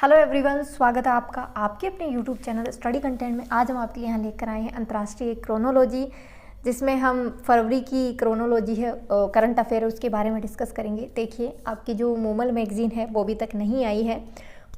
Hello everyone, स्वागत है आपका आपके अपने यूट्यूब चैनल स्टडी कंटेंट में। आज हम आपके लिए यहाँ लेकर आए हैं अंतर्राष्ट्रीय क्रोनोलॉजी, जिसमें हम फरवरी की क्रोनोलॉजी है, करंट अफेयर, उसके बारे में डिस्कस करेंगे। देखिए, आपकी जो मोमल मैगज़ीन है वो अभी तक नहीं आई है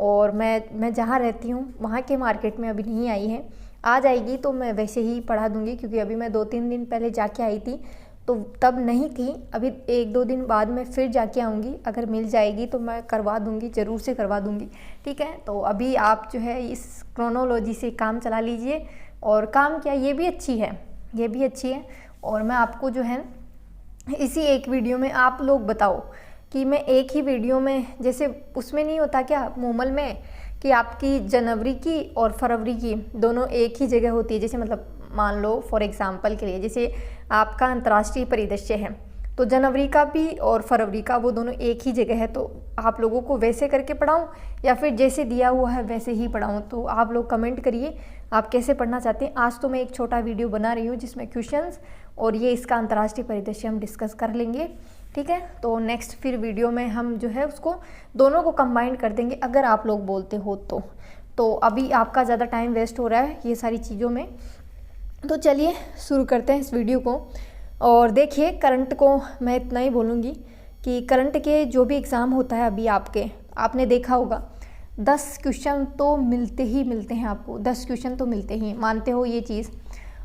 और मैं जहाँ रहती हूँ वहाँ के मार्केट में अभी नहीं आई है। आ जाएगी तो मैं वैसे ही पढ़ा दूँगी, क्योंकि अभी मैं 2-3 दिन पहले जाके आई थी तो तब नहीं थी। अभी 1-2 दिन बाद मैं फिर जाके आऊँगी, अगर मिल जाएगी तो मैं करवा दूँगी, ज़रूर से करवा दूँगी। ठीक है, तो अभी आप जो है इस क्रोनोलॉजी से काम चला लीजिए। और काम क्या, ये भी अच्छी है, ये भी अच्छी है। और मैं आपको जो है इसी एक वीडियो में, आप लोग बताओ कि मैं एक ही वीडियो में, जैसे उसमें नहीं होता क्या मोमल में कि आपकी जनवरी की और फरवरी की दोनों एक ही जगह होती है। जैसे मतलब मान लो फॉर एग्जांपल के लिए, जैसे आपका अंतर्राष्ट्रीय परिदृश्य है तो जनवरी का भी और फरवरी का वो दोनों एक ही जगह है। तो आप लोगों को वैसे करके पढ़ाऊँ या फिर जैसे दिया हुआ है वैसे ही पढ़ाऊँ, तो आप लोग कमेंट करिए आप कैसे पढ़ना चाहते हैं। आज तो मैं एक छोटा वीडियो बना रही हूँ जिसमें क्वेश्चंस और ये इसका अंतर्राष्ट्रीय परिदृश्य हम डिस्कस कर लेंगे। ठीक है, तो नेक्स्ट फिर वीडियो में हम जो है उसको दोनों को कंबाइन कर देंगे, अगर आप लोग बोलते हो तो अभी आपका ज़्यादा टाइम वेस्ट हो रहा है ये सारी चीज़ों में। तो चलिए शुरू करते हैं इस वीडियो को। और देखिए, करंट को मैं इतना ही बोलूँगी कि करंट के जो भी एग्ज़ाम होता है अभी आपने देखा होगा 10 क्वेश्चन तो मिलते ही मिलते हैं आपको, 10 क्वेश्चन तो मिलते ही, मानते हो ये चीज़।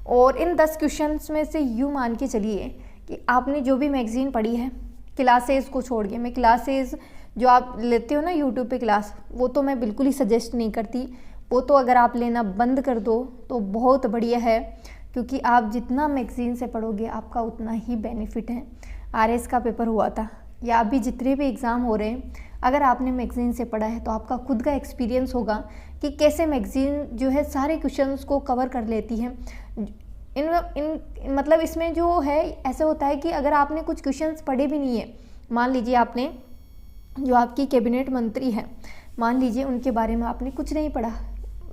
और इन 10 क्वेश्चन में से यूँ मान के चलिए कि आपने जो भी मैगज़ीन पढ़ी है, क्लासेस को छोड़ के, मैं क्लासेस जो आप लेते हो ना यूट्यूब पे क्लास, वो तो मैं बिल्कुल ही सजेस्ट नहीं करती। वो तो अगर आप लेना बंद कर दो तो बहुत बढ़िया है, क्योंकि आप जितना मैगज़ीन से पढ़ोगे आपका उतना ही बेनिफिट है। आरएस का पेपर हुआ था या अभी जितने भी एग्ज़ाम हो रहे हैं, अगर आपने मैगज़ीन से पढ़ा है तो आपका खुद का एक्सपीरियंस होगा कि कैसे मैगज़ीन जो है सारे क्वेश्चंस को कवर कर लेती है। इन मतलब इसमें जो है ऐसा होता है कि अगर आपने कुछ क्वेश्चंस पढ़े भी नहीं है, मान लीजिए आपने जो आपकी कैबिनेट मंत्री है, मान लीजिए उनके बारे में आपने कुछ नहीं पढ़ा,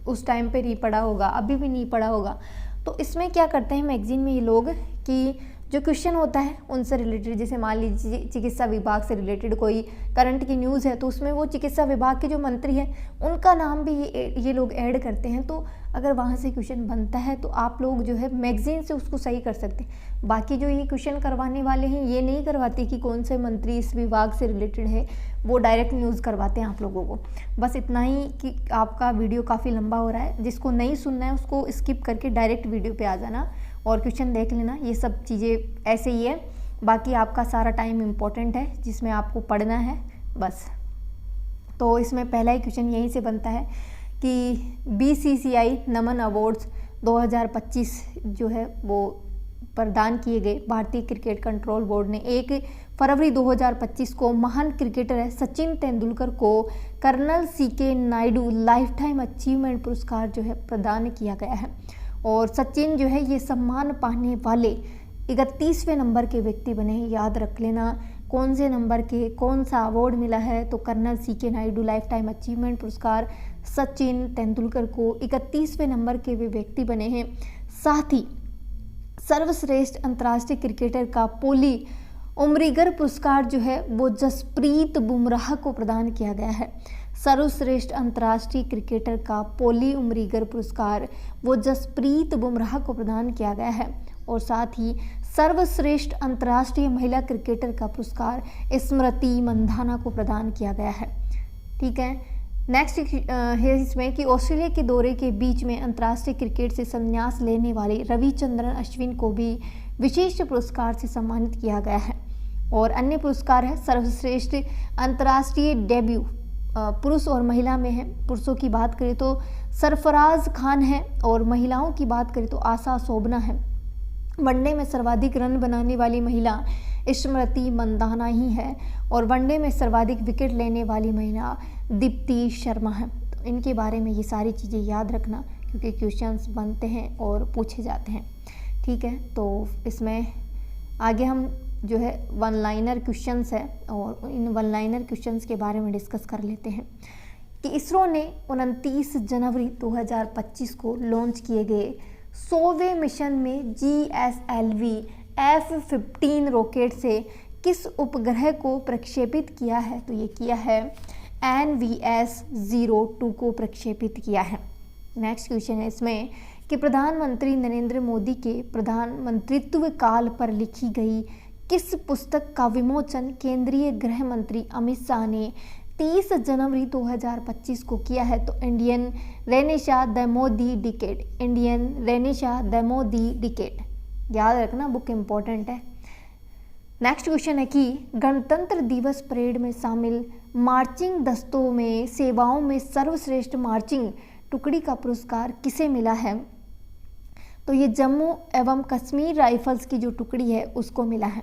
उस टाइम पे नहीं पढ़ा होगा, अभी भी नहीं पढ़ा होगा, तो इसमें क्या करते हैं मैगज़ीन में ये लोग कि जो क्वेश्चन होता है उनसे रिलेटेड, जैसे मान लीजिए चिकित्सा विभाग से रिलेटेड कोई करंट की न्यूज़ है तो उसमें वो चिकित्सा विभाग के जो मंत्री हैं उनका नाम भी ये लोग ऐड करते हैं। तो अगर वहाँ से क्वेश्चन बनता है तो आप लोग जो है मैगज़ीन से उसको सही कर सकते हैं। बाकी जो ये क्वेश्चन करवाने वाले हैं ये नहीं करवाते कि कौन से मंत्री इस विभाग से रिलेटेड है, वो डायरेक्ट न्यूज़ करवाते हैं आप लोगों को। बस इतना ही कि आपका वीडियो काफ़ी लंबा हो रहा है, जिसको नहीं सुनना है उसको स्किप करके डायरेक्ट वीडियो पे आ जाना और क्वेश्चन देख लेना। ये सब चीज़ें ऐसे ही है, बाकी आपका सारा टाइम इम्पोर्टेंट है जिसमें आपको पढ़ना है बस। तो इसमें पहला ही क्वेश्चन यहीं से बनता है कि BCCI नमन अवार्ड्स 2025 जो है वो प्रदान किए गए। भारतीय क्रिकेट कंट्रोल बोर्ड ने 1 फरवरी 2025 को महान क्रिकेटर है सचिन तेंदुलकर को colonel CK Naidu lifetime achievement पुरस्कार जो है प्रदान किया गया है। और सचिन जो है ये सम्मान पाने वाले 31वें नंबर के व्यक्ति बने हैं। याद रख लेना कौन से नंबर के कौन सा अवार्ड मिला है, तो colonel CK Naidu lifetime achievement पुरस्कार सचिन तेंदुलकर को 31वें नंबर के वे व्यक्ति बने हैं। साथ ही सर्वश्रेष्ठ अंतर्राष्ट्रीय क्रिकेटर का पोली उमरीगर पुरस्कार जो है वो जसप्रीत बुमराह को प्रदान किया गया है। सर्वश्रेष्ठ अंतर्राष्ट्रीय क्रिकेटर का पोली उमरीगर पुरस्कार वो जसप्रीत बुमराह को प्रदान किया गया है। और साथ ही सर्वश्रेष्ठ अंतर्राष्ट्रीय महिला क्रिकेटर का पुरस्कार स्मृति मंधाना को प्रदान किया गया है। ठीक है, नेक्स्ट है इसमें कि ऑस्ट्रेलिया के दौरे के बीच में अंतर्राष्ट्रीय क्रिकेट से संन्यास लेने वाले रविचंद्रन अश्विन को भी विशेष पुरस्कार से सम्मानित किया गया है। और अन्य पुरस्कार है सर्वश्रेष्ठ अंतर्राष्ट्रीय डेब्यू पुरुष और महिला में है। पुरुषों की बात करें तो सरफराज खान है और महिलाओं की बात करें तो आशा शोभना है। वनडे में सर्वाधिक रन बनाने वाली महिला स्मृति मंदाना ही है और वनडे में सर्वाधिक विकेट लेने वाली महिला दीप्ति शर्मा है। तो इनके बारे में ये सारी चीज़ें याद रखना, क्योंकि क्वेश्चंस बनते हैं और पूछे जाते हैं। ठीक है, तो इसमें आगे हम जो है वन लाइनर क्वेश्चंस है और इन वन लाइनर क्वेश्चंस के बारे में डिस्कस कर लेते हैं कि इसरो ने 29 जनवरी 2025 को लॉन्च किए गए 100वें मिशन में GSLV F-15 रॉकेट से किस उपग्रह को प्रक्षेपित किया है, तो ये किया है NVS-02 को प्रक्षेपित किया है। नेक्स्ट क्वेश्चन है इसमें कि प्रधानमंत्री नरेंद्र मोदी के प्रधानमंत्रित्व काल पर लिखी गई किस पुस्तक का विमोचन केंद्रीय गृह मंत्री अमित शाह ने 30 जनवरी 2025 को किया है? तो Indian renaissance the Modi decade, Indian renaissance the Modi decade. याद रखना, बुक इम्पोर्टेंट है। नेक्स्ट क्वेश्चन है कि गणतंत्र दिवस परेड में शामिल मार्चिंग दस्तों में सेवाओं में सर्वश्रेष्ठ मार्चिंग टुकड़ी का पुरस्कार किसे मिला है? तो ये जम्मू एवं कश्मीर राइफल्स की जो टुकड़ी है उसको मिला है।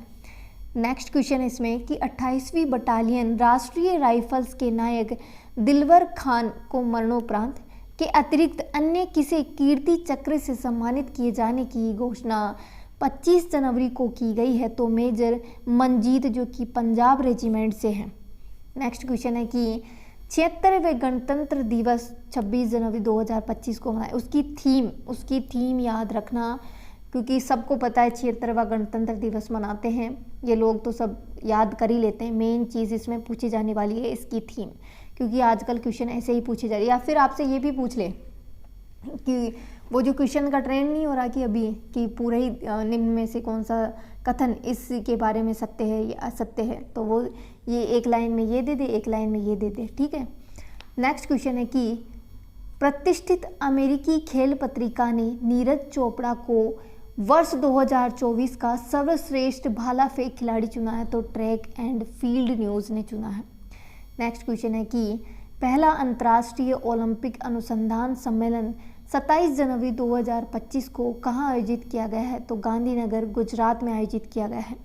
नेक्स्ट क्वेश्चन है इसमें कि 28वीं बटालियन राष्ट्रीय राइफल्स के नायक दिलवर खान को मरणोपरांत के अतिरिक्त अन्य किसे कीर्ति चक्र से सम्मानित किए जाने की घोषणा 25 जनवरी को की गई है? तो मेजर मंजीत जो कि पंजाब रेजिमेंट से हैं। नेक्स्ट क्वेश्चन है कि 76वें गणतंत्र दिवस 26 जनवरी 2025 को मनाए, उसकी थीम याद रखना, क्योंकि सबको पता है 76वां गणतंत्र दिवस मनाते हैं, ये लोग तो सब याद कर ही लेते हैं। मेन चीज़ इसमें पूछी जाने वाली है इसकी थीम, क्योंकि आजकल क्वेश्चन ऐसे ही पूछे जा रहे हैं। या फिर आपसे ये भी पूछ ले कि वो जो क्वेश्चन का ट्रेंड नहीं हो रहा कि अभी कि पूरे ही निम्न में से कौन सा कथन इसके बारे में सत्य है या असत्य है, तो वो ये एक लाइन में ये दे दे, एक लाइन में ये दे दे, ठीक है। नेक्स्ट क्वेश्चन है कि प्रतिष्ठित अमेरिकी खेल पत्रिका ने नीरज चोपड़ा को वर्ष 2024 का सर्वश्रेष्ठ भाला फेंक खिलाड़ी चुना है? तो ट्रैक एंड फील्ड न्यूज़ ने चुना है। नेक्स्ट क्वेश्चन है कि पहला अंतर्राष्ट्रीय ओलंपिक अनुसंधान सम्मेलन 27 जनवरी 2025 को कहाँ आयोजित किया गया है? तो गांधीनगर, गुजरात में आयोजित किया गया है।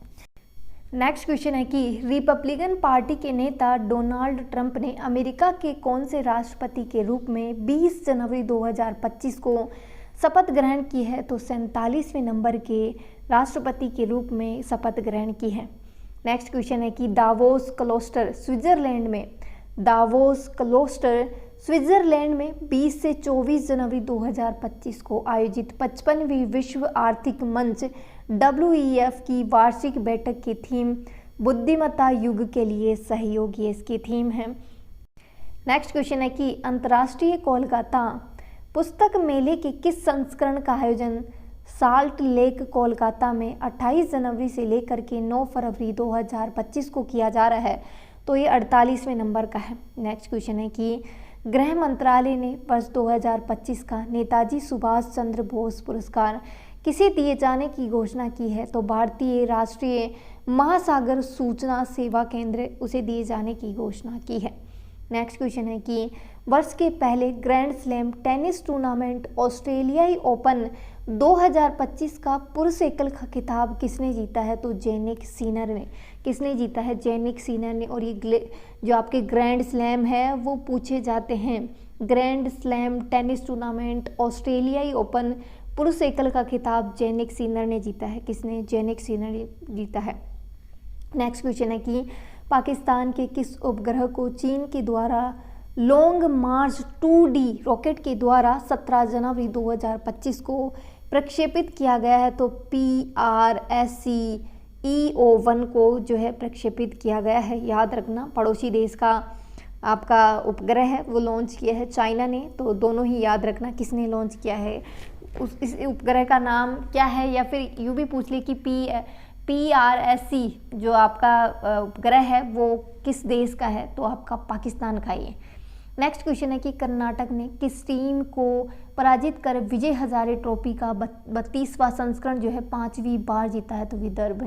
नेक्स्ट क्वेश्चन है कि रिपब्लिकन पार्टी के नेता डोनाल्ड ट्रंप ने अमेरिका के कौन से राष्ट्रपति के रूप में 20 जनवरी 2025 को शपथ ग्रहण की है? तो 47वें नंबर के राष्ट्रपति के रूप में शपथ ग्रहण की है। नेक्स्ट क्वेश्चन है कि दावोस क्लोस्टर स्विट्जरलैंड में 20 से 24 जनवरी 2025 को आयोजित 55वीं विश्व आर्थिक मंच WEF की वार्षिक बैठक की थीम बुद्धिमत्ता युग के लिए सहयोग, ये इसकी थीम है। नेक्स्ट क्वेश्चन है कि अंतर्राष्ट्रीय कोलकाता पुस्तक मेले के किस संस्करण का आयोजन साल्ट लेक कोलकाता में 28 जनवरी से लेकर के 9 फरवरी 2025 को किया जा रहा है? तो ये 48वें नंबर का है। नेक्स्ट क्वेश्चन है कि गृह मंत्रालय ने वर्ष 2025 का नेताजी सुभाष चंद्र बोस पुरस्कार किसे दिए जाने की घोषणा की है? तो भारतीय राष्ट्रीय महासागर सूचना सेवा केंद्र उसे दिए जाने की घोषणा की है। नेक्स्ट क्वेश्चन है कि वर्ष के पहले ग्रैंड स्लैम टेनिस टूर्नामेंट ऑस्ट्रेलियाई ओपन 2025 का पुरुष एकल का खिताब किसने जीता है? तो जेनिक सिनर ने। किसने जीता है? जेनिक सिनर ने। और ये जो आपके ग्रैंड स्लैम है वो पूछे जाते हैं। ग्रैंड स्लैम टेनिस टूर्नामेंट ऑस्ट्रेलियाई ओपन पुरुष एकल का खिताब जेनिक सिनर ने जीता है। किसने? जेनिक सिनर ने जीता है। नेक्स्ट क्वेश्चन है कि पाकिस्तान के किस उपग्रह को चीन के द्वारा लॉन्ग मार्च 2D रॉकेट के द्वारा 17 जनवरी 2025 को प्रक्षेपित किया गया है? तो PRSC-EO-1 को जो है प्रक्षेपित किया गया है। याद रखना, पड़ोसी देश का आपका उपग्रह है वो लॉन्च किया है चाइना ने, तो दोनों ही याद रखना किसने लॉन्च किया है, इस उपग्रह का नाम क्या है। या फिर यूँ भी पूछ ले कि PRSC जो आपका उपग्रह है वो किस देश का है? तो आपका पाकिस्तान का ही है। नेक्स्ट क्वेश्चन है कि कर्नाटक ने किस टीम को पराजित कर विजय हजारे ट्रॉफी का 32वां संस्करण जो है 5वीं बार जीता है? तो विदर्भ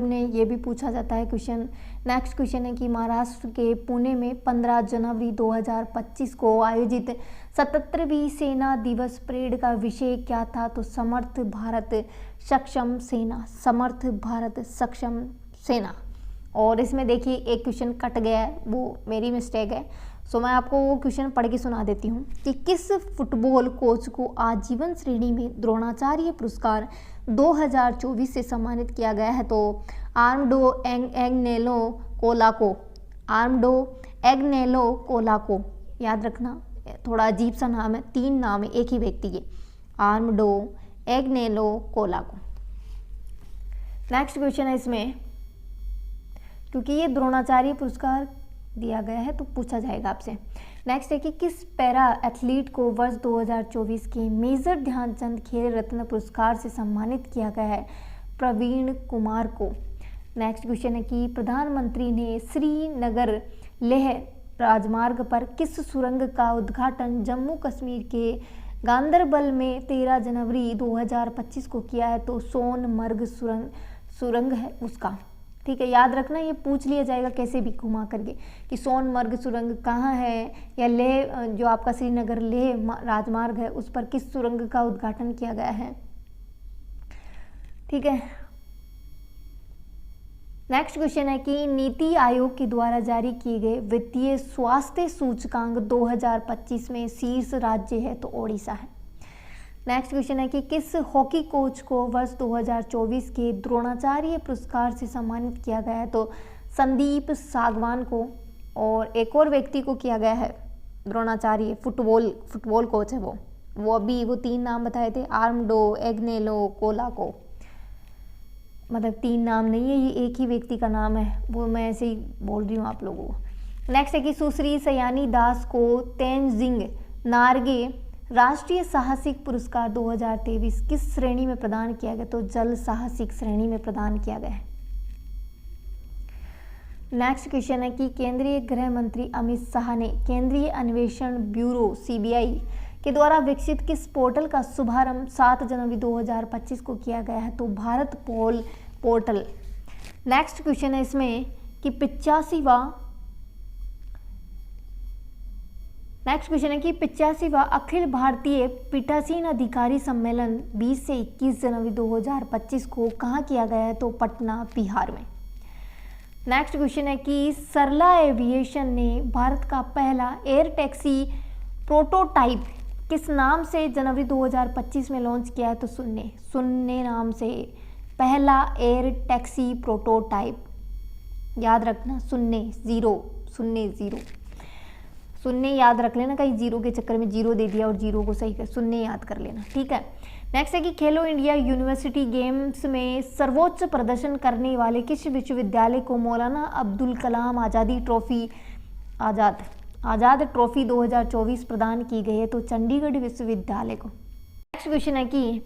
ने ये भी पूछा जाता है क्वेश्चन। नेक्स्ट क्वेश्चन है कि महाराष्ट्र के पुणे में 15 जनवरी 2025 को आयोजित 77वीं सेना दिवस परेड का विषय क्या था? तो समर्थ भारत सक्षम सेना, समर्थ भारत सक्षम सेना। और इसमें देखिए एक क्वेश्चन कट गया है, वो मेरी मिस्टेक है, सो मैं आपको वो क्वेश्चन पढ़ के सुना देती हूँ कि किस फुटबॉल कोच को आजीवन श्रेणी में द्रोणाचार्य पुरस्कार 2024 से सम्मानित किया गया है? तो आर्मडो एग्नेलो कोलाको। याद रखना, थोड़ा अजीब सा नाम है, 3 नाम है एक ही व्यक्ति के, आर्मडो एग्नेलो कोलाको। नेक्स्ट क्वेश्चन है इसमें, क्योंकि ये द्रोणाचार्य पुरस्कार दिया गया है, तो पूछा जाएगा आपसे। नेक्स्ट है कि किस पैरा एथलीट को वर्ष 2024 के मेजर ध्यानचंद खेल रत्न पुरस्कार से सम्मानित किया गया है? प्रवीण कुमार को। नेक्स्ट क्वेश्चन है कि प्रधानमंत्री ने श्रीनगर लेह राजमार्ग पर किस सुरंग का उद्घाटन जम्मू कश्मीर के गांदरबल में 13 जनवरी 2025 को किया है? तो सोनमर्ग सुरंग है उसका। ठीक है, याद रखना, ये पूछ लिया जाएगा कैसे भी घुमा करके कि सोनमर्ग सुरंग कहाँ है, या लेह जो आपका श्रीनगर लेह राजमार्ग है उस पर किस सुरंग का उद्घाटन किया गया है। ठीक है, नेक्स्ट क्वेश्चन है कि नीति आयोग के द्वारा जारी किए गए वित्तीय स्वास्थ्य सूचकांक 2025 में शीर्ष राज्य है? तो ओडिशा है। नेक्स्ट क्वेश्चन है कि किस हॉकी कोच को वर्ष 2024 के द्रोणाचार्य पुरस्कार से सम्मानित किया गया है? तो संदीप सागवान को। और एक और व्यक्ति को किया गया है द्रोणाचार्य, फुटबॉल कोच है वो अभी 3 नाम बताए थे, आर्मडो, एग्नेलो, कोलाको, मतलब 3 नाम नहीं है, ये एक ही व्यक्ति का नाम है, वो मैं ऐसे ही बोल रही हूँ आप लोगों को। नेक्स्ट है कि सुश्री सयानी दास को तेनजिंग नार्गे राष्ट्रीय साहसिक पुरस्कार 2023 किस श्रेणी में प्रदान किया गया? तो जल साहसिक श्रेणी में प्रदान किया गया है। नेक्स्ट क्वेश्चन है कि केंद्रीय गृह मंत्री अमित शाह ने केंद्रीय अन्वेषण ब्यूरो CBI के द्वारा विकसित किस पोर्टल का शुभारंभ 7 जनवरी 2025 को किया गया है? तो भारत पोल पोर्टल। नेक्स्ट क्वेश्चन है इसमें कि 85वां अखिल भारतीय पीठासीन अधिकारी सम्मेलन 20 से 21 जनवरी 2025 को कहाँ किया गया है? तो पटना, बिहार में। नेक्स्ट क्वेश्चन है कि सरला एविएशन ने भारत का पहला एयर टैक्सी प्रोटोटाइप किस नाम से जनवरी 2025 में लॉन्च किया है? तो सुन्ने नाम से पहला एयर टैक्सी प्रोटोटाइप, याद रखना, शून्य याद रख लेना, कहीं जीरो के चक्कर में जीरो दे दिया और जीरो को सही कर, शून्य याद कर लेना। ठीक है, नेक्स्ट है कि खेलो इंडिया यूनिवर्सिटी गेम्स में सर्वोच्च प्रदर्शन करने वाले किस विश्वविद्यालय को मौलाना अब्दुल कलाम आज़ाद ट्रॉफी 2024 प्रदान की गई है? तो चंडीगढ़ विश्वविद्यालय को। नेक्स्ट क्वेश्चन है कि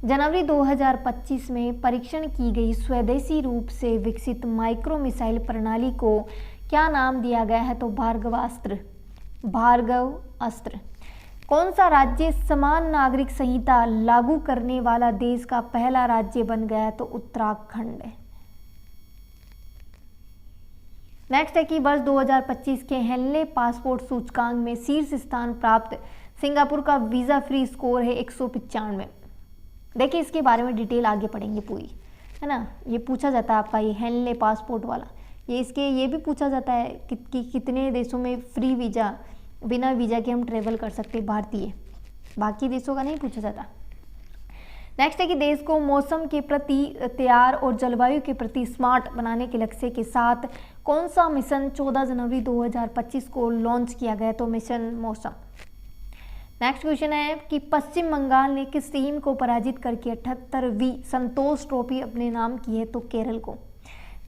जनवरी 2025 में परीक्षण की गई स्वदेशी रूप से विकसित माइक्रो मिसाइल प्रणाली को क्या नाम दिया गया है? तो भार्गव अस्त्र। कौन सा राज्य समान नागरिक संहिता लागू करने वाला देश का पहला राज्य बन गया है? तो उत्तराखंड है। नेक्स्ट है कि वर्ष 2025 के हेनले पासपोर्ट सूचकांक में शीर्ष स्थान प्राप्त सिंगापुर का वीज़ा फ्री स्कोर है 195। देखिए इसके बारे में डिटेल आगे पढ़ेंगे पूरी, है ना। ये पूछा जाता है आपका ये हेनले पासपोर्ट वाला, ये भी पूछा जाता है कि कितने देशों में फ्री वीज़ा, बिना वीज़ा के हम ट्रेवल कर सकते हैं भारतीय, बाकी देशों का नहीं पूछा जाता। नेक्स्ट है कि देश को मौसम के प्रति तैयार और जलवायु के प्रति स्मार्ट बनाने के लक्ष्य के साथ कौन सा मिशन 14 जनवरी 2025 को लॉन्च किया गया? तो मिशन मौसम। नेक्स्ट क्वेश्चन है कि पश्चिम बंगाल ने किस टीम को पराजित करके 78वीं संतोष ट्रॉफी अपने नाम की है? तो केरल को।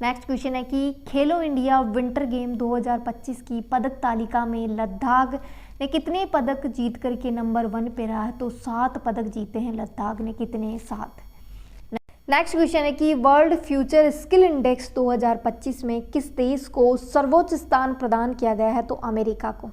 नेक्स्ट क्वेश्चन है कि खेलो इंडिया विंटर गेम 2025 की पदक तालिका में लद्दाख ने कितने पदक जीत करके नंबर 1 पे रहा है? तो 7 पदक जीते हैं लद्दाख ने, कितने? 7। नेक्स्ट क्वेश्चन है कि वर्ल्ड फ्यूचर स्किल इंडेक्स 2025 में किस देश को सर्वोच्च स्थान प्रदान किया गया है? तो अमेरिका को।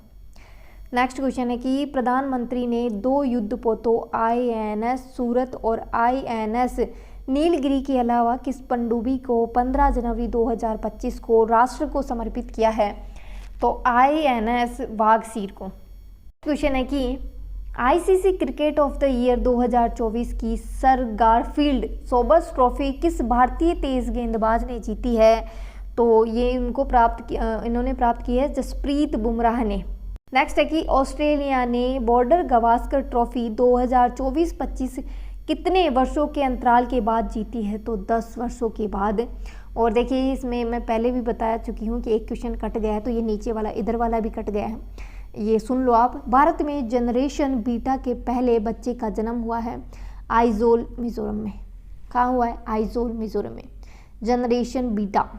नेक्स्ट क्वेश्चन है कि प्रधानमंत्री ने 2 युद्धपोतों INS सूरत और INS नीलगिरी के अलावा किस पनडुब्बी को 15 जनवरी 2025 को राष्ट्र को समर्पित किया है? तो INS वाघसीर को। क्वेश्चन है कि ICC cricket of the year 2024 की सर गारफील्ड सोबर्स ट्रॉफी किस भारतीय तेज गेंदबाज ने जीती है? तो ये इन्होंने प्राप्त की है जसप्रीत बुमराह ने। नेक्स्ट है कि ऑस्ट्रेलिया ने बॉर्डर गवास्कर ट्रॉफी 2024-25 कितने वर्षों के अंतराल के बाद जीती है? तो 10 वर्षों के बाद। और देखिए इसमें मैं पहले भी बता चुकी हूँ कि एक क्वेश्चन कट गया है, तो ये नीचे वाला इधर वाला भी कट गया है, ये सुन लो आप। भारत में जनरेशन बीटा के पहले बच्चे का जन्म हुआ है आइजोल मिजोरम में। कहाँ हुआ है? आइजोल मिजोरम में जनरेशन बीटा।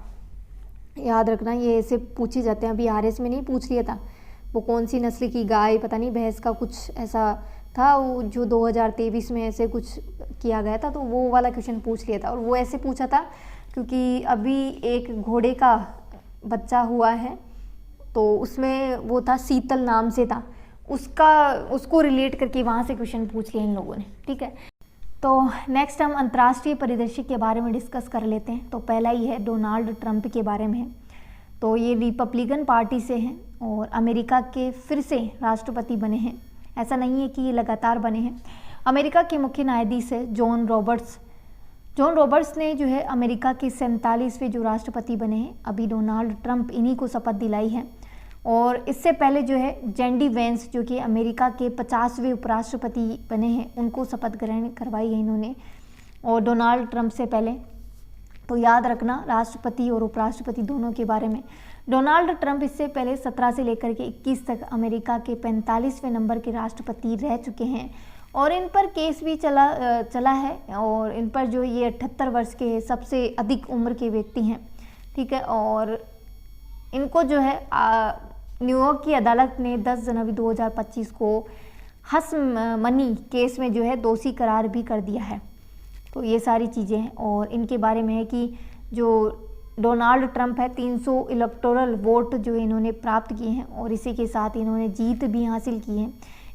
याद रखना, ये ऐसे पूछे जाते हैं। अभी आरएस में नहीं पूछ लिया था, वो कौन सी नस्ल की गाय, पता नहीं भैंस का कुछ ऐसा था, वो जो 2023 में ऐसे कुछ किया गया था, तो वो वाला क्वेश्चन पूछ लिया था। और वो ऐसे पूछा था क्योंकि अभी एक घोड़े का बच्चा हुआ है, तो उसमें वो था शीतल नाम से था, उसको रिलेट करके वहाँ से क्वेश्चन पूछ लिए इन लोगों ने। ठीक है, तो नेक्स्ट हम अंतर्राष्ट्रीय परिदृश्य के बारे में डिस्कस कर लेते हैं। तो पहला ही है डोनाल्ड ट्रंप के बारे में है। तो ये रिपब्लिकन पार्टी से हैं और अमेरिका के फिर से राष्ट्रपति बने हैं, ऐसा नहीं है कि ये लगातार बने हैं। अमेरिका के मुख्य न्यायाधीश है जॉन रॉबर्ट्स ने जो है अमेरिका के 47वें जो राष्ट्रपति बने हैं। अभी डोनाल्ड ट्रंप इन्हीं को शपथ दिलाई है। और इससे पहले जो है जेडी वेंस जो कि अमेरिका के 50वें उपराष्ट्रपति बने हैं, उनको शपथ ग्रहण करवाई है इन्होंने, और डोनाल्ड ट्रंप से पहले। तो याद रखना राष्ट्रपति और उपराष्ट्रपति दोनों के बारे में। डोनाल्ड ट्रंप इससे पहले 17 से लेकर के 21 तक अमेरिका के 45वें नंबर के राष्ट्रपति रह चुके हैं और इन पर केस भी चला है। और इन पर जो ये 78 वर्ष के सबसे अधिक उम्र के व्यक्ति हैं। ठीक है, और इनको जो है न्यूयॉर्क की अदालत ने 10 जनवरी 2025 को हस मनी केस में जो है दोषी करार भी कर दिया है। तो ये सारी चीज़ें हैं और इनके बारे में है कि जो डोनाल्ड ट्रंप है 300 इलेक्टोरल वोट जो इन्होंने प्राप्त किए हैं और इसी के साथ इन्होंने जीत भी हासिल की है।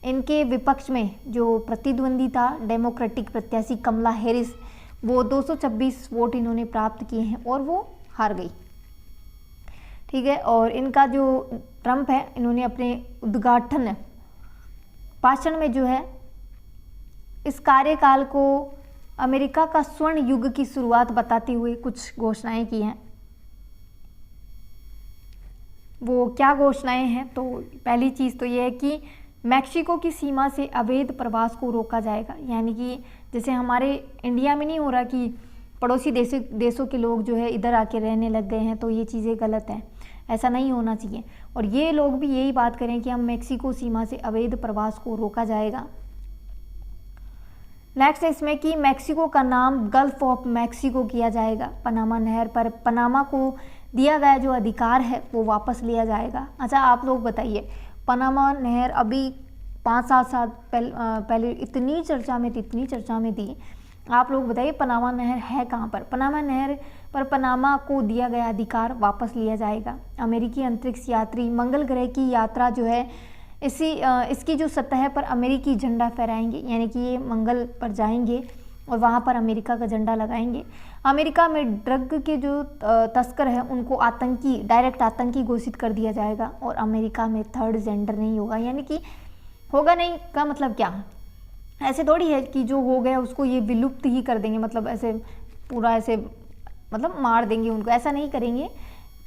इनके विपक्ष में जो प्रतिद्वंदी था डेमोक्रेटिक प्रत्याशी कमला हैरिस, वो 226 वोट इन्होंने प्राप्त किए हैं और वो हार गई। ठीक है, और इनका जो ट्रंप है, इन्होंने अपने उद्घाटन भाषण में जो है इस कार्यकाल को अमेरिका का स्वर्ण युग की शुरुआत बताते हुए कुछ घोषणाएं की हैं। वो क्या घोषणाएं हैं? तो पहली चीज़ तो ये है कि मैक्सिको की सीमा से अवैध प्रवास को रोका जाएगा। यानी कि जैसे हमारे इंडिया में नहीं हो रहा कि पड़ोसी देशों के लोग जो है इधर आके रहने लग गए हैं, तो ये चीज़ें गलत हैं, ऐसा नहीं होना चाहिए। और ये लोग भी यही बात करें कि हम मैक्सिको सीमा से अवैध प्रवास को रोका जाएगा। नेक्स्ट है इसमें कि मैक्सिको का नाम गल्फ ऑफ मैक्सिको किया जाएगा। पनामा नहर पर पनामा को दिया गया जो अधिकार है वो वापस लिया जाएगा। अच्छा, आप लोग बताइए, पनामा नहर अभी 5-7 साल पहले इतनी चर्चा में थी। आप लोग बताइए पनामा नहर है कहाँ पर? पनामा नहर पर पनामा को दिया गया अधिकार वापस लिया जाएगा। अमेरिकी अंतरिक्ष यात्री मंगल ग्रह की यात्रा जो है इसकी जो सतह पर अमेरिकी झंडा फहराएंगे, यानी कि ये मंगल पर जाएंगे और वहाँ पर अमेरिका का झंडा लगाएंगे। अमेरिका में ड्रग के जो तस्कर हैं उनको डायरेक्ट आतंकी घोषित कर दिया जाएगा और अमेरिका में थर्ड जेंडर नहीं होगा। यानी कि होगा नहीं का मतलब क्या? ऐसे थोड़ी है कि जो हो गया उसको ये विलुप्त ही कर देंगे, मतलब ऐसे पूरा ऐसे मतलब मार देंगे उनको, ऐसा नहीं करेंगे।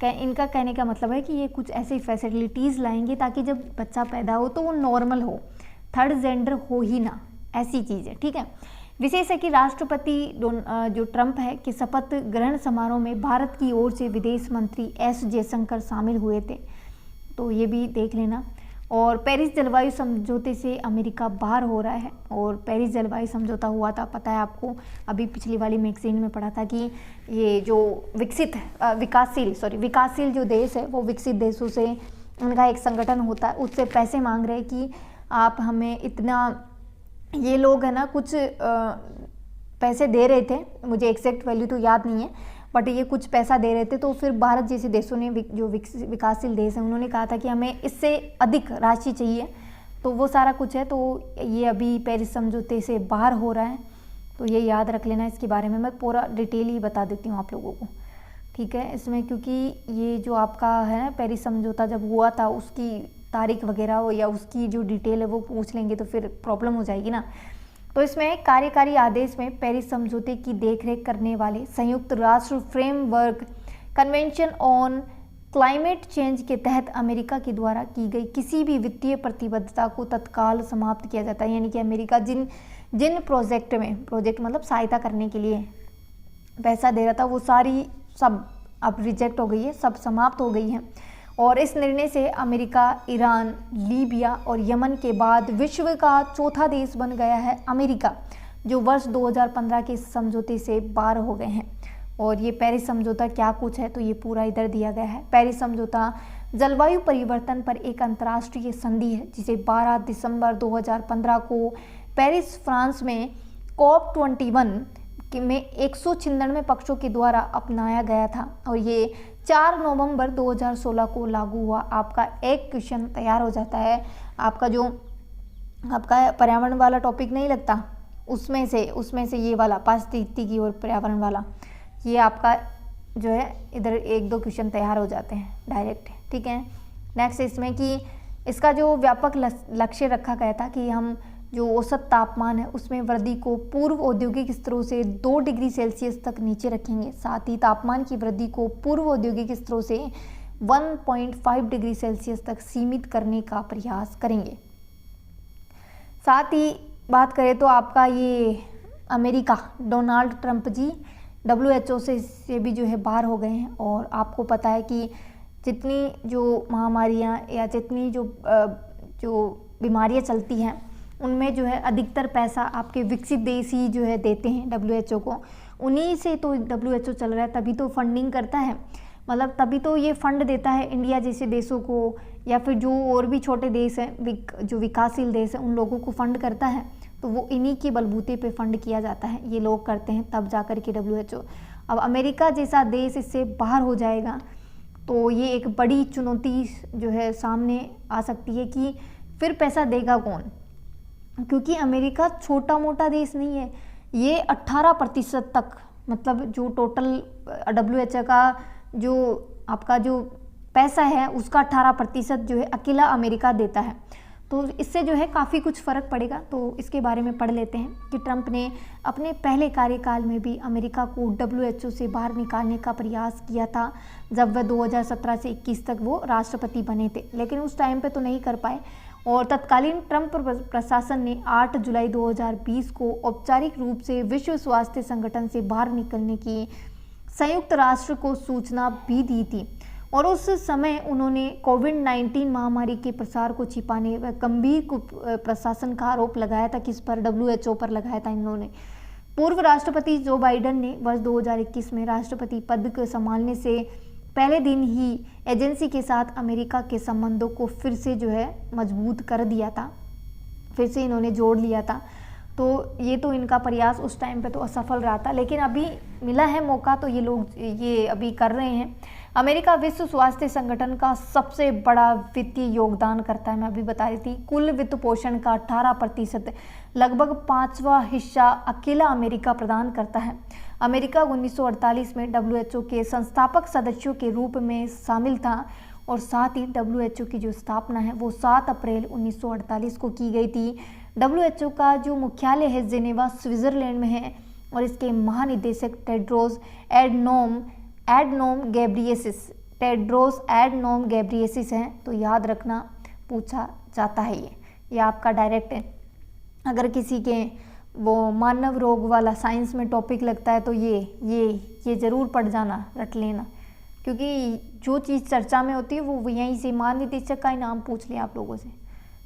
इनका कहने का मतलब है कि ये कुछ ऐसी फैसिलिटीज़ लाएंगे ताकि जब बच्चा पैदा हो तो वो नॉर्मल हो, थर्ड जेंडर हो ही ना, ऐसी चीज़ है। ठीक है, विशेष है कि राष्ट्रपति जो ट्रंप है कि शपथ ग्रहण समारोह में भारत की ओर से विदेश मंत्री एस जयशंकर शामिल हुए थे, तो ये भी देख लेना। और पेरिस जलवायु समझौते से अमेरिका बाहर हो रहा है और पेरिस जलवायु हुआ था, पता है आपको, अभी पिछली वाली मैगजीन में पढ़ा था कि ये जो विकासशील जो देश है वो विकसित देशों से उनका एक संगठन होता है, उससे पैसे मांग रहे हैं कि आप हमें इतना, ये लोग है ना कुछ पैसे दे रहे थे, मुझे एग्जैक्ट वैल्यू तो याद नहीं है, बट ये कुछ पैसा दे रहे थे। तो फिर भारत जैसे देशों ने, जो विकासशील देश हैं, उन्होंने कहा था कि हमें इससे अधिक राशि चाहिए, तो वो सारा कुछ है। तो ये अभी पेरिस समझौते से बाहर हो रहा है, तो ये याद रख लेना। इसके बारे में मैं पूरा डिटेल ही बता देती हूँ आप लोगों को। ठीक है, इसमें क्योंकि ये जो आपका है पेरिस समझौता जब हुआ था उसकी तारीख वगैरह या उसकी जो डिटेल है वो पूछ लेंगे तो फिर प्रॉब्लम हो जाएगी ना। तो इसमें कार्यकारी आदेश में पेरिस समझौते की देखरेख करने वाले संयुक्त राष्ट्र framework convention on climate change के तहत अमेरिका के द्वारा की गई किसी भी वित्तीय प्रतिबद्धता को तत्काल समाप्त किया जाता है। यानी कि अमेरिका जिन प्रोजेक्ट मतलब सहायता करने के लिए पैसा दे रहा था वो सारी सब अब रिजेक्ट हो गई है, सब समाप्त हो गई है। और इस निर्णय से अमेरिका, ईरान, लीबिया और यमन के बाद विश्व का चौथा देश बन गया है अमेरिका, जो वर्ष 2015 के समझौते से बाहर हो गए हैं। और ये पेरिस समझौता क्या कुछ है, तो ये पूरा इधर दिया गया है। पेरिस समझौता जलवायु परिवर्तन पर एक अंतर्राष्ट्रीय संधि है जिसे 12 दिसंबर 2015 को पेरिस फ्रांस में COP21 में 196 पक्षों के द्वारा अपनाया गया था और ये 4 नवंबर 2016 को लागू हुआ। आपका एक क्वेश्चन तैयार हो जाता है, आपका जो आपका पर्यावरण वाला टॉपिक नहीं लगता उसमें से ये वाला पारिस्थितिकी और पर्यावरण वाला, ये आपका जो है इधर 1-2 क्वेश्चन तैयार हो जाते हैं डायरेक्ट, ठीक है। नेक्स्ट इसमें कि इसका जो व्यापक लक्ष्य रखा गया था कि हम जो औसत तापमान है उसमें वृद्धि को पूर्व औद्योगिक स्तरों से 2 डिग्री सेल्सियस तक नीचे रखेंगे। साथ ही तापमान की वृद्धि को पूर्व औद्योगिक स्तरों से 1.5 डिग्री सेल्सियस तक सीमित करने का प्रयास करेंगे। साथ ही बात करें तो आपका ये America Donald Trump ji WHO से भी जो है बाहर हो गए हैं। और आपको पता है कि जितनी जो महामारियाँ या जितनी जो बीमारियाँ चलती हैं उनमें जो है अधिकतर पैसा आपके विकसित देश ही जो है देते हैं WHO को, उन्हीं से तो WHO चल रहा है, तभी तो फंडिंग करता है, मतलब तभी तो ये फंड देता है इंडिया जैसे देशों को, या फिर जो और भी छोटे देश हैं जो विकासशील देश हैं उन लोगों को फंड करता है। तो वो इन्हीं के बलबूते पे फंड किया जाता है, ये लोग करते हैं तब जा कर के WHO। अब अमेरिका जैसा देश इससे बाहर हो जाएगा तो ये एक बड़ी चुनौती जो है सामने आ सकती है कि फिर पैसा देगा कौन, क्योंकि अमेरिका छोटा मोटा देश नहीं है। ये 18% तक, मतलब जो टोटल WHO का जो आपका जो पैसा है उसका 18% जो है अकेला अमेरिका देता है। तो इससे जो है काफ़ी कुछ फ़र्क पड़ेगा। तो इसके बारे में पढ़ लेते हैं कि ट्रंप ने अपने पहले कार्यकाल में भी अमेरिका को WHO से बाहर निकालने का प्रयास किया था जब वह 2017 से 21 तक वो राष्ट्रपति बने थे, लेकिन उस टाइम पे तो नहीं कर पाए। और तत्कालीन ट्रंप प्रशासन ने 8 जुलाई 2020 को औपचारिक रूप से विश्व स्वास्थ्य संगठन से बाहर निकलने की संयुक्त राष्ट्र को सूचना भी दी थी। और उस समय उन्होंने कोविड-19 महामारी के प्रसार को छिपाने व गंभीर प्रशासन का आरोप लगाया था, किस पर? WHO पर लगाया था इन्होंने। पूर्व राष्ट्रपति जो बाइडेन ने वर्ष 2021 में राष्ट्रपति पद को संभालने से पहले दिन ही एजेंसी के साथ अमेरिका के संबंधों को फिर से जो है मजबूत कर दिया था, फिर से इन्होंने जोड़ लिया था। तो ये तो इनका प्रयास उस टाइम पे तो असफल रहा था, लेकिन अभी मिला है मौका तो ये लोग ये अभी कर रहे हैं। अमेरिका विश्व स्वास्थ्य संगठन का सबसे बड़ा वित्तीय योगदान करता है, मैं अभी बता रही थी। कुल वित्त पोषण का 18%, लगभग 5वां हिस्सा अकेला अमेरिका प्रदान करता है। अमेरिका 1948 में WHO के संस्थापक सदस्यों के रूप में शामिल था और साथ ही WHO की जो स्थापना है वो 7 अप्रैल 1948 को की गई थी। WHO का जो मुख्यालय है जेनेवा स्विट्जरलैंड में है और इसके महानिदेशक टेड्रोस एडनोम गेब्रियेसिस हैं। तो याद रखना, पूछा जाता है ये आपका डायरेक्ट है। अगर किसी के वो मानव रोग वाला साइंस में टॉपिक लगता है तो ये ज़रूर पढ़ जाना, रट लेना, क्योंकि जो चीज़ चर्चा में होती है वो यहीं से महानिदेशक का ही नाम पूछ लिया आप लोगों से,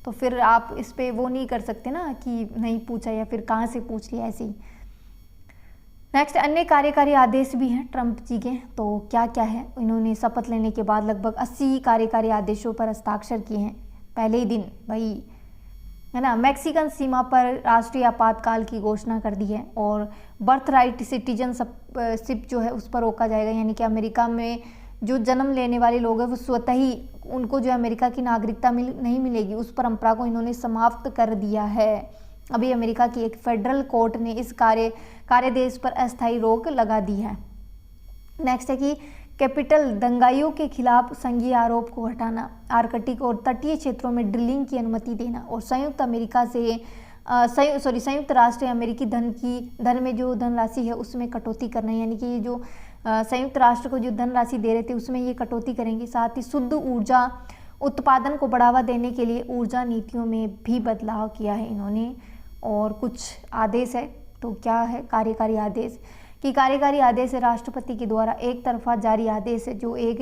तो फिर आप इस पे वो नहीं कर सकते ना कि नहीं पूछा या फिर कहाँ से पूछ लिया ऐसे ही। नेक्स्ट, अन्य कार्यकारी आदेश भी हैं ट्रंप जी के, तो क्या क्या है? इन्होंने शपथ लेने के बाद लगभग 80 कार्यकारी आदेशों पर हस्ताक्षर किए हैं पहले ही दिन, भाई है ना। मैक्सिकन सीमा पर राष्ट्रीय आपातकाल की घोषणा कर दी है और बर्थ राइट सिटीजनशिप जो है उस पर रोका जाएगा, यानी कि अमेरिका में जो जन्म लेने वाले लोग हैं वो स्वतः ही उनको जो अमेरिका की नागरिकता नहीं मिलेगी, उस परंपरा को इन्होंने समाप्त कर दिया है। अभी अमेरिका की एक फेडरल कोर्ट ने इस कार्यदेश पर अस्थायी रोक लगा दी है। नेक्स्ट है कि कैपिटल दंगाइयों के खिलाफ संघीय आरोप को हटाना, आर्कटिक और तटीय क्षेत्रों में ड्रिलिंग की अनुमति देना और संयुक्त राष्ट्र अमेरिकी धन में जो धनराशि है उसमें कटौती करना, यानी कि ये जो संयुक्त राष्ट्र को जो धनराशि दे रहे थे उसमें ये कटौती करेंगे। साथ ही शुद्ध ऊर्जा उत्पादन को बढ़ावा देने के लिए ऊर्जा नीतियों में भी बदलाव किया है इन्होंने। और कुछ आदेश है, तो क्या है? कार्यकारी आदेश कि कार्यकारी आदेश राष्ट्रपति के द्वारा एक तरफा जारी आदेश है जो एक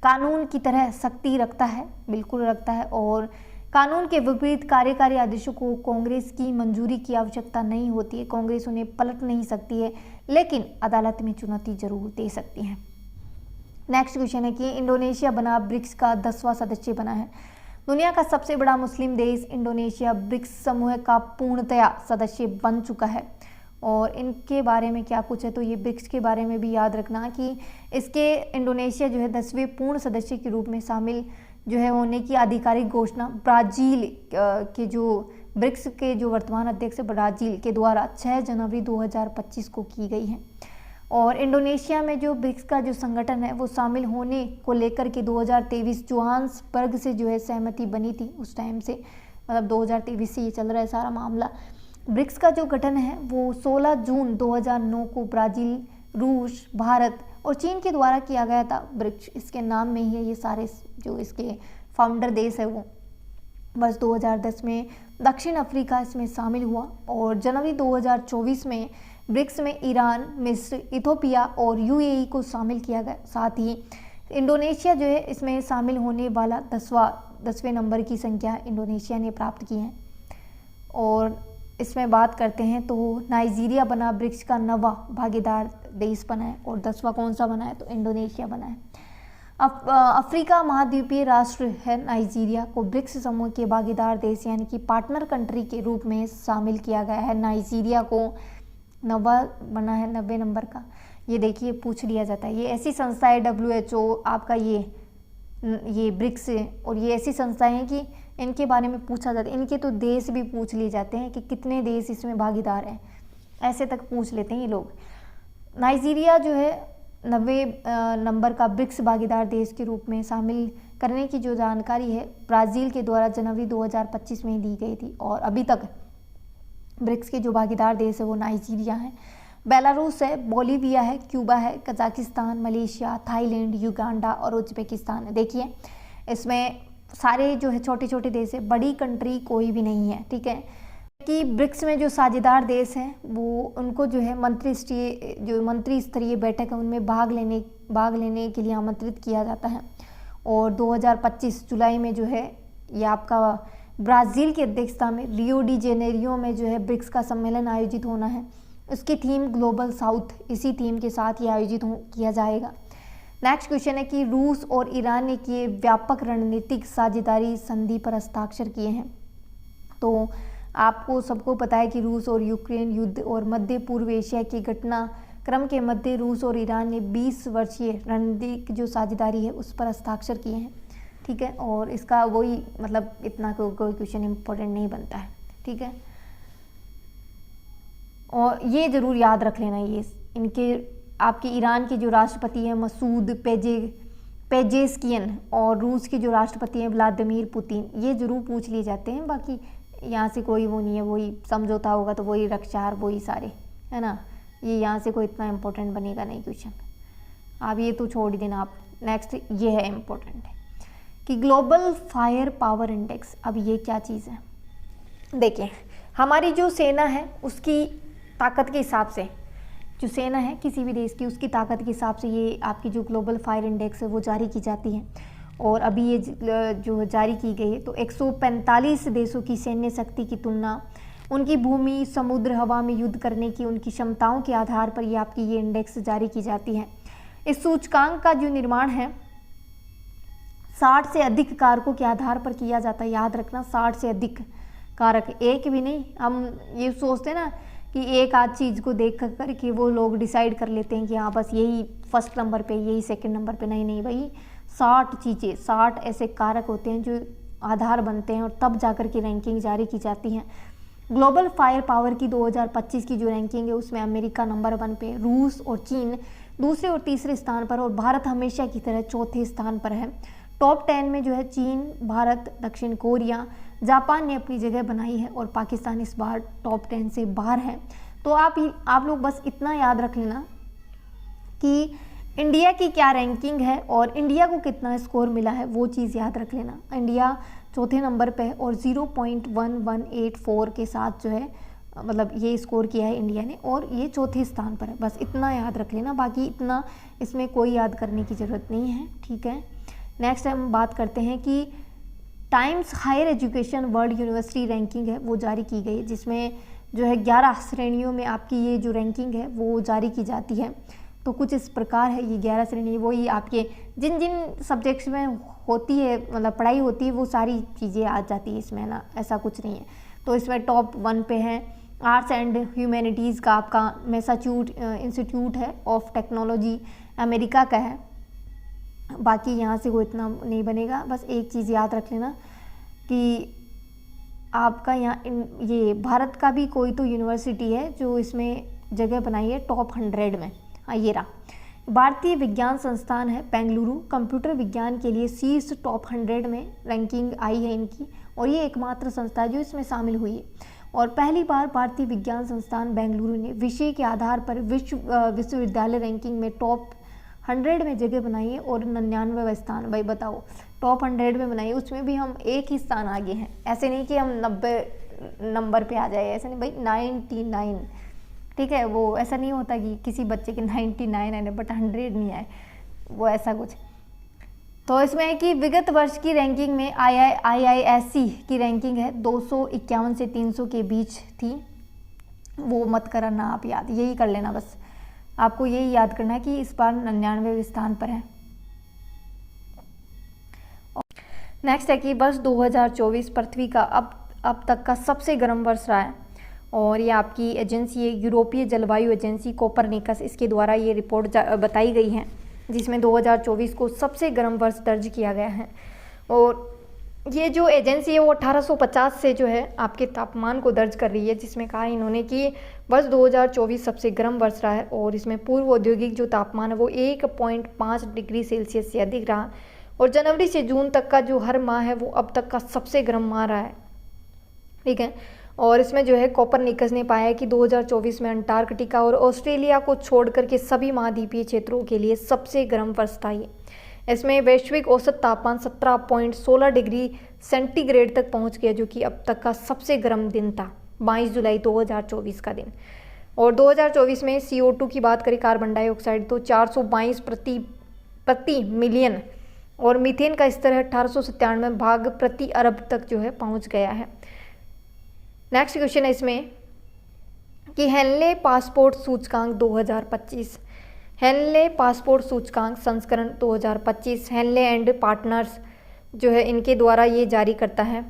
कानून की तरह शक्ति रखता है, बिल्कुल रखता है, और कानून के विपरीत कार्यकारी आदेशों को कांग्रेस की मंजूरी की आवश्यकता नहीं होती है, कांग्रेस उन्हें पलट नहीं सकती है, लेकिन अदालत में चुनौती जरूर दे सकती है। नेक्स्ट क्वेश्चन है कि इंडोनेशिया बना ब्रिक्स का 10वां सदस्य बना है। दुनिया का सबसे बड़ा मुस्लिम देश इंडोनेशिया ब्रिक्स समूह का पूर्णतया सदस्य बन चुका है। और इनके बारे में क्या कुछ है, तो ये ब्रिक्स के बारे में भी याद रखना कि इसके इंडोनेशिया जो है 10वें पूर्ण सदस्य के रूप में शामिल जो है होने की आधिकारिक घोषणा ब्राज़ील के जो ब्रिक्स के जो वर्तमान अध्यक्ष ब्राज़ील के द्वारा 6 जनवरी 2025 को की गई है। और इंडोनेशिया में जो ब्रिक्स का जो संगठन है वो शामिल होने को लेकर के 2023 जोहान्सबर्ग से जो है सहमति बनी थी उस टाइम से, मतलब 2023 से ये चल रहा है सारा मामला। ब्रिक्स का जो गठन है वो 16 जून 2009 को ब्राज़ील, रूस, भारत और चीन के द्वारा किया गया था। ब्रिक्स इसके नाम में ही है, ये सारे जो इसके फाउंडर देश है वो। बस 2010 में दक्षिण अफ्रीका इसमें शामिल हुआ और जनवरी 2024 में ब्रिक्स में ईरान, मिस्र, इथोपिया और यूएई को शामिल किया गया। साथ ही इंडोनेशिया जो है इसमें शामिल होने वाला 10वें नंबर की संख्या इंडोनेशिया ने प्राप्त की है। और इसमें बात करते हैं तो नाइजीरिया बना ब्रिक्स का 9वां भागीदार देश बना है। और 10वां कौन सा बना है, तो इंडोनेशिया बना है। अफ्रीका महाद्वीपीय राष्ट्र है नाइजीरिया को ब्रिक्स समूह के भागीदार देश यानी कि पार्टनर कंट्री के रूप में शामिल किया गया है। नाइजीरिया को 9वां बना है, 90 नंबर का। ये देखिए पूछ लिया जाता है, ये ऐसी संस्था है WHO आपका ये ब्रिक्स है, और ये ऐसी संस्थाएं हैं कि इनके बारे में पूछा जाता है। इनके तो देश भी पूछ लिए जाते हैं कि कितने देश इसमें भागीदार हैं, ऐसे तक पूछ लेते हैं ये लोग। नाइजीरिया जो है 90 नंबर का ब्रिक्स भागीदार देश के रूप में शामिल करने की जो जानकारी है ब्राज़ील के द्वारा जनवरी 2025 में दी गई थी। और अभी तक ब्रिक्स के जो भागीदार देश है वो नाइजीरिया है, बेलारूस है, बोलीविया है, क्यूबा है, कजाकिस्तान, मलेशिया, थाईलैंड, युगांडा और उज्बेकिस्तान है। देखिए इसमें सारे जो है छोटे छोटे देश है, बड़ी कंट्री कोई भी नहीं है, ठीक है। कि ब्रिक्स में जो साझेदार देश हैं वो उनको जो है मंत्री स्तरीय बैठक है उनमें भाग लेने के लिए आमंत्रित किया जाता है। और 2025 जुलाई में जो है ये आपका ब्राज़ील की अध्यक्षता में रियो डी जेनेरियो में जो है ब्रिक्स का सम्मेलन आयोजित होना है। उसकी थीम ग्लोबल साउथ, इसी थीम के साथ ये आयोजित किया जाएगा। नेक्स्ट क्वेश्चन है कि रूस और ईरान ने किए व्यापक रणनीतिक साझेदारी संधि पर हस्ताक्षर किए हैं। तो आपको सबको पता है कि रूस और यूक्रेन युद्ध और मध्य पूर्व एशिया के घटनाक्रम के मध्य रूस और ईरान ने 20 वर्षीय रणनीतिक जो साझेदारी है उस पर हस्ताक्षर किए हैं, ठीक है। और इसका वही मतलब इतना कोई क्वेश्चन इम्पोर्टेंट नहीं बनता है, ठीक है। और ये ज़रूर याद रख लेना, ये इनके आपके ईरान के जो राष्ट्रपति हैं मसूद पेजेस्कियन और रूस के जो राष्ट्रपति हैं व्लादिमीर पुतिन, ये ज़रूर पूछ लिए जाते हैं। बाकी यहाँ से कोई वो नहीं है, वही समझौता होगा तो वही रक्षार वही सारे, है ना। ये यहाँ से कोई इतना इम्पोर्टेंट बनेगा नहीं क्वेश्चन, आप ये तो छोड़ ही देना। आप नेक्स्ट ये है इम्पोर्टेंट है कि ग्लोबल फायर पावर इंडेक्स। अब ये क्या चीज़ है, देखिए हमारी जो सेना है उसकी ताकत के हिसाब से, जो सेना है किसी भी देश की उसकी ताकत के हिसाब से ये आपकी जो ग्लोबल फायर इंडेक्स है वो जारी की जाती है। और अभी ये जो जारी की गई है तो 145 देशों की सैन्य शक्ति की तुलना, उनकी भूमि, समुद्र, हवा में युद्ध करने की उनकी क्षमताओं के आधार पर ये आपकी ये इंडेक्स जारी की जाती है। इस सूचकांक का जो निर्माण है 60 से अधिक कारकों के आधार पर किया जाता है। याद रखना 60 से अधिक कारक, एक भी नहीं। हम ये सोचते हैं ना कि एक आध चीज़ को देख करके वो लोग डिसाइड कर लेते हैं कि हाँ बस यही फर्स्ट नंबर पे, यही सेकंड नंबर पे। नहीं नहीं भाई, 60 चीज़ें, 60 ऐसे कारक होते हैं जो आधार बनते हैं और तब जाकर के रैंकिंग जारी की जाती है। ग्लोबल फायर पावर की 2025 की जो रैंकिंग है उसमें अमेरिका नंबर 1 पे, रूस और चीन दूसरे और तीसरे स्थान पर और भारत हमेशा की तरह चौथे स्थान पर है। टॉप 10 में जो है चीन, भारत, दक्षिण कोरिया, जापान ने अपनी जगह बनाई है और पाकिस्तान इस बार टॉप 10 से बाहर है। तो आप लोग बस इतना याद रख लेना कि इंडिया की क्या रैंकिंग है और इंडिया को कितना स्कोर मिला है, वो चीज़ याद रख लेना। इंडिया चौथे नंबर पे है और 0.1184 के साथ जो है मतलब ये स्कोर किया है इंडिया ने और ये चौथे स्थान पर है। बस इतना याद रख लेना, बाकी इतना इसमें कोई याद करने की ज़रूरत नहीं है, ठीक है। नेक्स्ट हम बात करते हैं कि Times Higher Education World University ranking है वो जारी की गई, जिसमें जो है 11 श्रेणियों में आपकी ये जो रैंकिंग है वो जारी की जाती है। तो कुछ इस प्रकार है ये 11 श्रेणी, वही आपके जिन जिन सब्जेक्ट्स में होती है मतलब पढ़ाई होती है वो सारी चीज़ें आ जाती है इसमें ना, ऐसा कुछ नहीं है। तो इसमें टॉप 1 पे है आर्ट्स एंड ह्यूमैनिटीज़ का आपका मैसाचुसेट्स इंस्टीट्यूट है ऑफ टेक्नोलॉजी, अमेरिका का है। बाकी यहाँ से वो इतना नहीं बनेगा। बस एक चीज़ याद रख लेना कि आपका यहाँ ये भारत का भी कोई तो यूनिवर्सिटी है जो इसमें जगह बनाई है टॉप 100 में। हाँ ये रहा भारतीय विज्ञान संस्थान है बेंगलुरु, कंप्यूटर विज्ञान के लिए शीर्ष टॉप 100 में रैंकिंग आई है इनकी, और ये एकमात्र संस्था है जो इसमें शामिल हुई है। और पहली बार भारतीय विज्ञान संस्थान बेंगलुरु ने विषय के आधार पर विश्वविद्यालय रैंकिंग में टॉप 100 में जगह बनाई है और 99वां स्थान। भाई बताओ, टॉप 100 में बनाई है, उसमें भी हम एक ही स्थान आगे हैं। ऐसे नहीं कि हम 90 नंबर पे आ जाए, ऐसा नहीं भाई, 99, ठीक है। वो ऐसा नहीं होता कि किसी बच्चे के 99 आए बट 100 नहीं आए, वो ऐसा कुछ। तो इसमें है कि विगत वर्ष की रैंकिंग में IISc की रैंकिंग है 251 से 300 के बीच थी। वो मत करना आप याद, यही कर लेना बस, आपको यही याद करना है कि इस बार 99वें स्थान पर है। नेक्स्ट है कि वर्ष 2024 पृथ्वी का अब तक का सबसे गर्म वर्ष रहा है, और ये आपकी एजेंसी है यूरोपीय जलवायु एजेंसी कोपरनिकस, इसके द्वारा ये रिपोर्ट बताई गई है, जिसमें 2024 को सबसे गर्म वर्ष दर्ज किया गया है। और ये जो एजेंसी है वो 1850 से जो है आपके तापमान को दर्ज कर रही है, जिसमें कहा इन्होंने कि वर्ष 2024 सबसे गर्म वर्ष रहा है, और इसमें पूर्व औद्योगिक जो तापमान है वो 1.5 डिग्री सेल्सियस से अधिक रहा, और जनवरी से जून तक का जो हर माह है वो अब तक का सबसे गर्म माह रहा है, ठीक है। और इसमें जो है कोपरनिकस ने पाया है कि 2024 में अंटार्कटिका और ऑस्ट्रेलिया को छोड़कर के सभी महाद्वीपीय क्षेत्रों के लिए सबसे गर्म वर्ष था ये। इसमें वैश्विक औसत तापमान 17.16 डिग्री सेंटीग्रेड तक पहुंच गया, जो कि अब तक का सबसे गर्म दिन था, 22 जुलाई 2024 का दिन। और 2024 में CO2 की बात करें, कार्बन डाइऑक्साइड, तो 422 प्रति मिलियन, और मीथेन का स्तर है 1897 भाग प्रति अरब तक जो है पहुंच गया है। नेक्स्ट क्वेश्चन है इसमें कि हेनले पासपोर्ट सूचकांक 2025, हेनले पासपोर्ट सूचकांक संस्करण 2025 हेनले एंड पार्टनर्स जो है इनके द्वारा ये जारी करता है,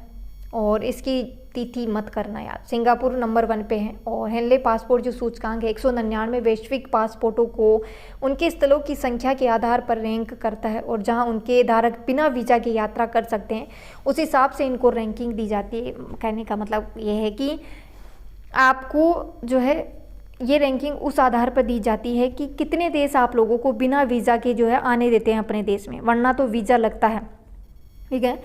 और इसकी तिथि मत करना यार। सिंगापुर नंबर 1 पे है, और हेनले पासपोर्ट जो सूचकांक है 199 वैश्विक पासपोर्टों को उनके स्थलों की संख्या के आधार पर रैंक करता है, और जहां उनके धारक बिना वीज़ा के यात्रा कर सकते हैं उस हिसाब से इनको रैंकिंग दी जाती है। कहने का मतलब ये है कि आपको जो है ये रैंकिंग उस आधार पर दी जाती है कि कितने देश आप लोगों को बिना वीज़ा के जो है आने देते हैं अपने देश में, वरना तो वीज़ा लगता है, ठीक है।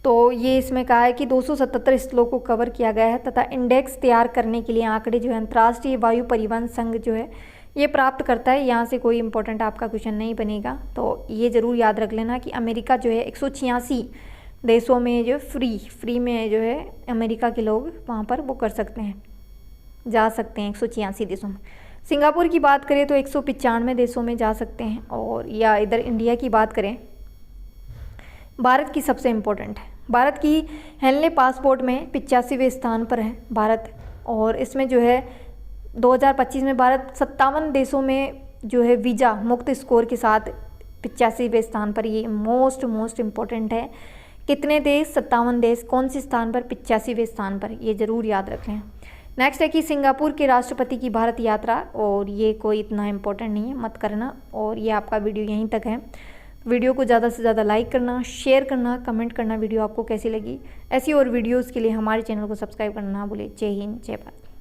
तो ये इसमें कहा है कि 277 स्थलों को कवर किया गया है, तथा इंडेक्स तैयार करने के लिए आंकड़े जो है अंतर्राष्ट्रीय वायु परिवहन संघ जो है ये प्राप्त करता है। यहाँ से कोई इंपॉर्टेंट आपका क्वेश्चन नहीं बनेगा, तो ये ज़रूर याद रख लेना कि अमेरिका जो है 186 देशों में जो फ्री में जो है अमेरिका के लोग वहाँ पर वो कर सकते हैं, जा सकते हैं 186 देशों में। सिंगापुर की बात करें तो 195 देशों में जा सकते हैं, और या इधर इंडिया की बात करें, भारत की सबसे इम्पोर्टेंट है, भारत की हेनले पासपोर्ट में 85वें स्थान पर है भारत, और इसमें जो है 2025 में भारत 57 देशों में जो है वीज़ा मुक्त स्कोर के साथ 85वें स्थान पर। ये मोस्ट इम्पोर्टेंट है, कितने देश, 57 देश, कौन से स्थान पर, 85वें स्थान पर, ये ज़रूर याद रख लें। नेक्स्ट है कि सिंगापुर के राष्ट्रपति की भारत यात्रा, और ये कोई इतना इम्पोर्टेंट नहीं है, मत करना। और ये आपका वीडियो यहीं तक है। वीडियो को ज़्यादा से ज़्यादा लाइक करना, शेयर करना, कमेंट करना वीडियो आपको कैसी लगी। ऐसी और वीडियोस के लिए हमारे चैनल को सब्सक्राइब करना ना भूलें। जय हिंद, जय भारत।